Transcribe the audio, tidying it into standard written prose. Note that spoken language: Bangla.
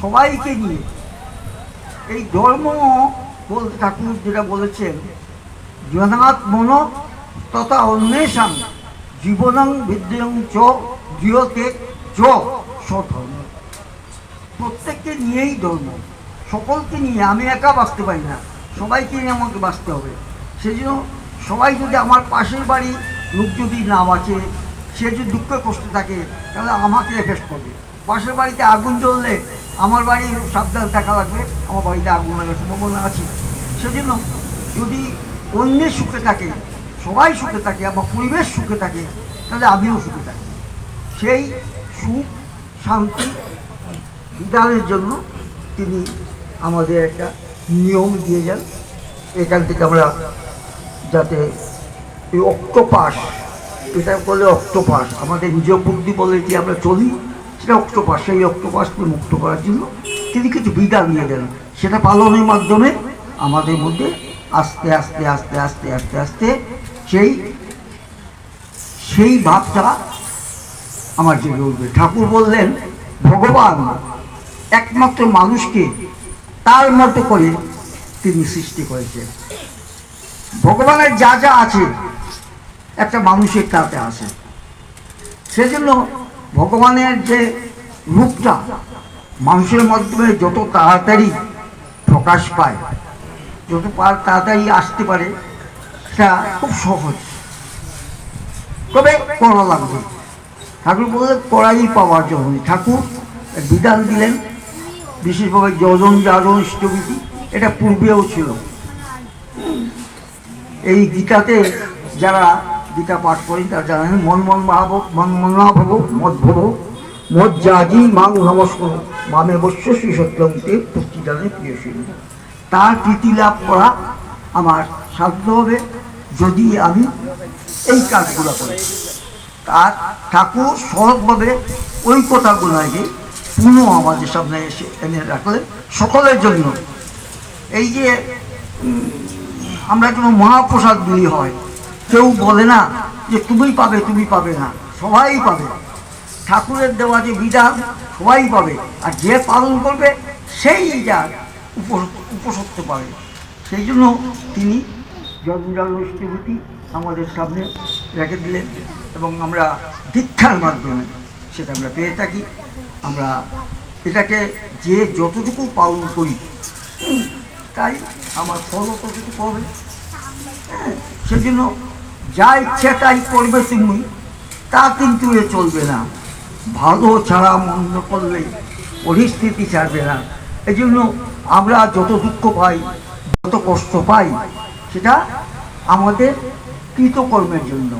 সবাইকে নিয়ে এই ধর্ম বলতে ঠাকুর যেটা বলেছেন, জনাৎ মন তথা অন্বেষণ জীবনং বিদ্যং চ গৃহতে চ স্বধর্ম। প্রত্যেককে নিয়েই ধর্ম, সকলকে নিয়ে। আমি একা বাঁচতে পারি না, সবাইকে নিয়ে আমাকে বাঁচতে হবে। সেই জন্য সবাই যদি, আমার পাশের বাড়ি লোক যদি না বাঁচে, সে যদি দুঃখে কষ্টে থাকে, তাহলে আমাকে এফেক্ট করবে। পাশের বাড়িতে আগুন জ্বললে আমার বাড়ি সাবধান থাকা লাগবে, আমার বাড়িতে আগুন লাগার সম্ভাবনা আছে। সেজন্য যদি অন্যের সুখে থাকে, সবাই সুখে থাকে, আমার পরিবেশ সুখে থাকে, তাহলে আমিও সুখে থাকি। সেই সুখ শান্তি বিধানের জন্য তিনি আমাদের একটা নিয়ম দিয়ে যান। এখান থেকে আমরা যাতে এই অক্টোপাস, এটা বলে অক্টোপাস, আমাদের নিজ বুদ্ধি বলে যে আমরা চলি, সেটা অক্টোপাস। সেই অক্টোপাসকে মুক্ত করার জন্য তিনি কিছু বিধান দিয়ে দেন। সেটা পালনের মাধ্যমে আমাদের মধ্যে আস্তে আস্তে আস্তে আস্তে আস্তে আস্তে সেই ভাবটা আমার জেগে উঠবে। ঠাকুর বললেন, ভগবান একমাত্র মানুষকে তার মতো করে তিনি সৃষ্টি করেছেন। ভগবানের যা যা আছে একটা মানুষের তাতে আছে। সেজন্য ভগবানের যে রূপটা মানুষের মাধ্যমে যত তাড়াতাড়ি প্রকাশ পায়, যত তাড়াতাড়ি আসতে পারে, সেটা খুব সহজ। তবে করা লাগবে। ঠাকুর বললেন কড়াই পাওয়ার জন্য ঠাকুর বিধান দিলেন, বিশেষভাবে যজন যাজন ইষ্টবিধি। এটা পূর্বেও ছিল। এই গীতাতে যারা গীতা পাঠ করেন তারা জানেন, মন মন ভাব মন মনা ভব মদ ভব মদ জাজি মাং নমস্কার মামে বস্য শ্রী সত্যমতে পুষ্টিদানে প্রিয়শীল। তার প্রীতি লাভ করা আমার সাধ্য হবে যদি আমি এই কাজগুলো করি। তার ঠাকুর সহজভাবে ওই কথাগুলোকে পুনঃ আমাদের সামনে এসে এনে রাখলেন সকলের জন্য। এই যে আমরা কোনো মহাপ্রসাদ বিলি হয়, কেউ বলে না যে তুমি পাবে, তুমি পাবে না, সবাই পাবে। ঠাকুরের দেওয়া যে বিধান সবাই পাবে, আর যে পালন করবে সেই যার উপসত্য পাবে। সেই জন্য তিনি জন্মজন্মষ্টিভূতি আমাদের সামনে রেখে দিলেন, এবং আমরা দীক্ষার মাধ্যমে সেটা আমরা পেয়ে থাকি। আমরা এটাকে যে যতটুকু পালন করি, তাই আমার ফল ততটুকু হবে। সেজন্য যা ইচ্ছা তাই করবে তুমি, তা কিন্তু এ চলবে না। ভালো ছাড়া মন্দ করলে পরিস্থিতি ছাড়বে না। এই জন্য আমরা যত দুঃখ পাই, যত কষ্ট পাই, সেটা আমাদের কৃতকর্মের জন্য।